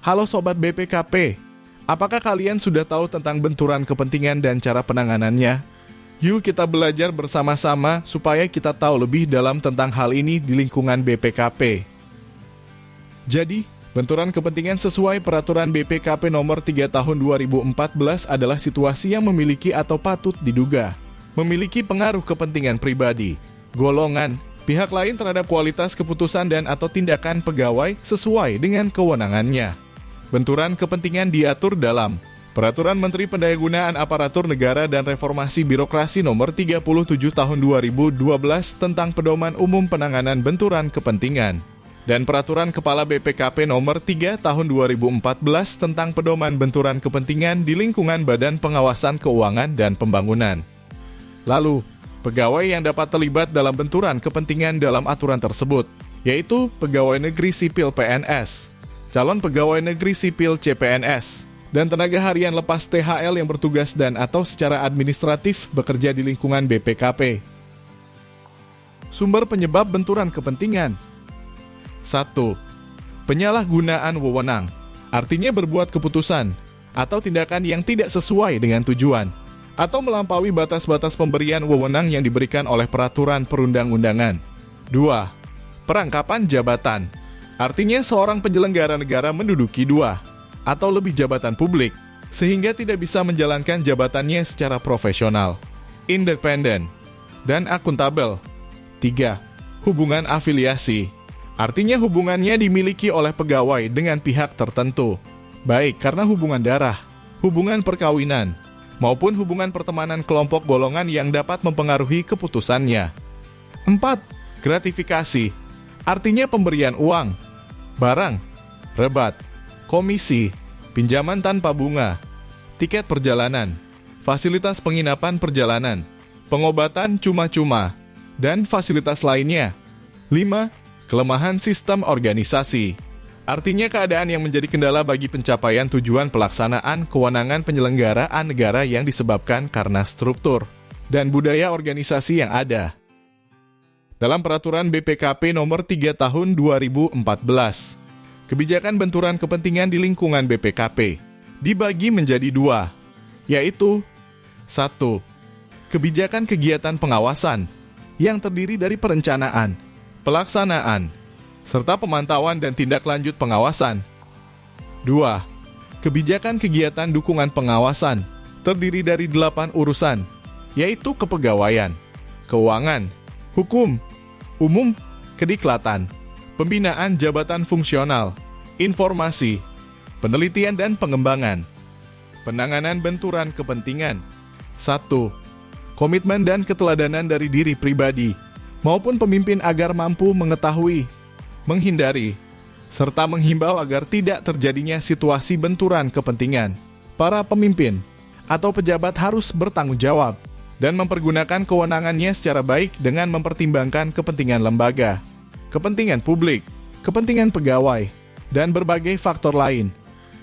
Halo Sobat BPKP, apakah kalian sudah tahu tentang benturan kepentingan dan cara penanganannya? Yuk kita belajar bersama-sama supaya kita tahu lebih dalam tentang hal ini di lingkungan BPKP. Jadi, benturan kepentingan sesuai peraturan BPKP nomor 3 tahun 2014 adalah situasi yang memiliki atau patut diduga memiliki pengaruh kepentingan pribadi, golongan, pihak lain terhadap kualitas keputusan dan atau tindakan pegawai sesuai dengan kewenangannya. Benturan kepentingan diatur dalam Peraturan Menteri Pendayagunaan Aparatur Negara dan Reformasi Birokrasi Nomor 37 Tahun 2012 tentang Pedoman Umum Penanganan Benturan Kepentingan dan Peraturan Kepala BPKP Nomor 3 Tahun 2014 tentang Pedoman Benturan Kepentingan di lingkungan Badan Pengawasan Keuangan dan Pembangunan. Lalu, pegawai yang dapat terlibat dalam benturan kepentingan dalam aturan tersebut, yaitu pegawai negeri sipil PNS, calon pegawai negeri sipil CPNS, dan tenaga harian lepas THL yang bertugas dan atau secara administratif bekerja di lingkungan BPKP. Sumber penyebab benturan kepentingan. 1. Penyalahgunaan wewenang, artinya berbuat keputusan atau tindakan yang tidak sesuai dengan tujuan, atau melampaui batas-batas pemberian wewenang yang diberikan oleh peraturan perundang-undangan. 2. Perangkapan jabatan, artinya seorang penyelenggara negara menduduki 2 atau lebih jabatan publik, sehingga tidak bisa menjalankan jabatannya secara profesional, independen, dan akuntabel. 3. Hubungan afiliasi, artinya hubungannya dimiliki oleh pegawai dengan pihak tertentu, baik karena hubungan darah, hubungan perkawinan, maupun hubungan pertemanan kelompok golongan yang dapat mempengaruhi keputusannya. 4. Gratifikasi, artinya pemberian uang, barang, rebat, komisi, pinjaman tanpa bunga, tiket perjalanan, fasilitas penginapan perjalanan, pengobatan cuma-cuma, dan fasilitas lainnya. 5. Kelemahan sistem organisasi, artinya keadaan yang menjadi kendala bagi pencapaian tujuan pelaksanaan kewenangan penyelenggaraan negara yang disebabkan karena struktur dan budaya organisasi yang ada. Dalam Peraturan BPKP Nomor 3 Tahun 2014, kebijakan benturan kepentingan di lingkungan BPKP dibagi menjadi 2, yaitu 1. Kebijakan kegiatan pengawasan yang terdiri dari perencanaan, pelaksanaan, serta pemantauan dan tindak lanjut pengawasan. 2. Kebijakan kegiatan dukungan pengawasan terdiri dari 8 urusan, yaitu kepegawaian, keuangan, hukum, umum, kediklatan, pembinaan jabatan fungsional, informasi, penelitian dan pengembangan. Penanganan benturan kepentingan. 1. Komitmen dan keteladanan dari diri pribadi maupun pemimpin agar mampu mengetahui, menghindari, serta menghimbau agar tidak terjadinya situasi benturan kepentingan. Para pemimpin atau pejabat harus bertanggung jawab dan mempergunakan kewenangannya secara baik dengan mempertimbangkan kepentingan lembaga, kepentingan publik, kepentingan pegawai, dan berbagai faktor lain.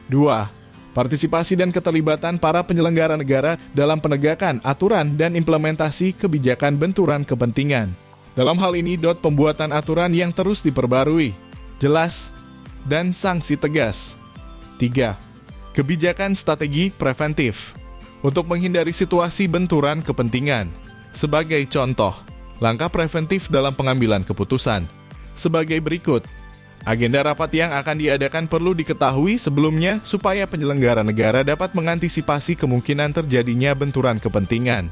2. Partisipasi dan keterlibatan para penyelenggara negara dalam penegakan aturan dan implementasi kebijakan benturan kepentingan. Dalam hal ini, pembuatan aturan yang terus diperbarui, jelas, dan sanksi tegas. 3. Kebijakan strategi preventif untuk menghindari situasi benturan kepentingan. Sebagai contoh, langkah preventif dalam pengambilan keputusan sebagai berikut. Agenda rapat yang akan diadakan perlu diketahui sebelumnya supaya penyelenggara negara dapat mengantisipasi kemungkinan terjadinya benturan kepentingan.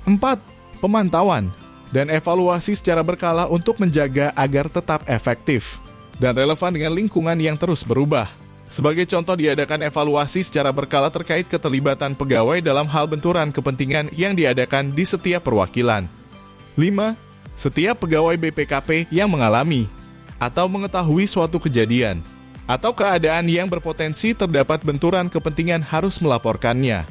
4. Pemantauan dan evaluasi secara berkala untuk menjaga agar tetap efektif dan relevan dengan lingkungan yang terus berubah. Sebagai contoh, diadakan evaluasi secara berkala terkait keterlibatan pegawai dalam hal benturan kepentingan yang diadakan di setiap perwakilan. 5. Setiap pegawai BPKP yang mengalami atau mengetahui suatu kejadian atau keadaan yang berpotensi terdapat benturan kepentingan harus melaporkannya.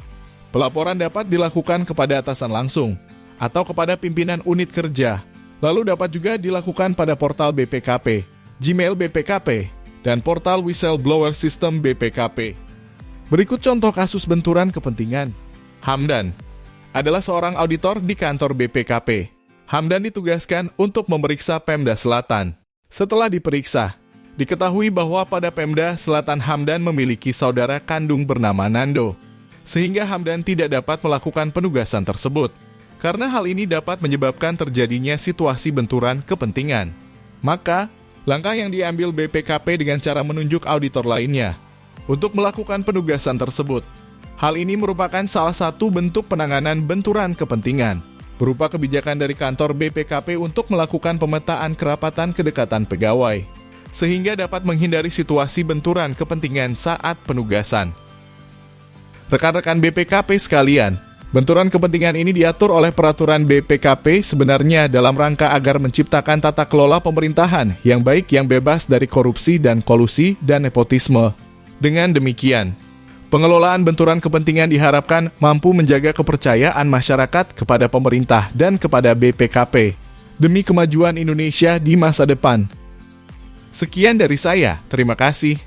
Pelaporan dapat dilakukan kepada atasan langsung atau kepada pimpinan unit kerja, lalu dapat juga dilakukan pada portal BPKP, Gmail BPKP, dan portal Whistleblower System BPKP. Berikut contoh kasus benturan kepentingan. Hamdan adalah seorang auditor di kantor BPKP. Hamdan ditugaskan untuk memeriksa Pemda Selatan. Setelah diperiksa, Diketahui bahwa pada Pemda, Selatan Hamdan memiliki saudara kandung bernama Nando, sehingga Hamdan tidak dapat melakukan penugasan tersebut. Karena hal ini dapat menyebabkan terjadinya situasi benturan kepentingan. Maka, langkah yang diambil BPKP dengan cara menunjuk auditor lainnya untuk melakukan penugasan tersebut. Hal ini merupakan salah satu bentuk penanganan benturan kepentingan, berupa kebijakan dari kantor BPKP untuk melakukan pemetaan kerapatan kedekatan pegawai, sehingga dapat menghindari situasi benturan kepentingan saat penugasan. Rekan-rekan BPKP sekalian, benturan kepentingan ini diatur oleh peraturan BPKP sebenarnya dalam rangka agar menciptakan tata kelola pemerintahan yang baik yang bebas dari korupsi dan kolusi dan nepotisme. Dengan demikian, pengelolaan benturan kepentingan diharapkan mampu menjaga kepercayaan masyarakat kepada pemerintah dan kepada BPKP demi kemajuan Indonesia di masa depan. Sekian dari saya, terima kasih.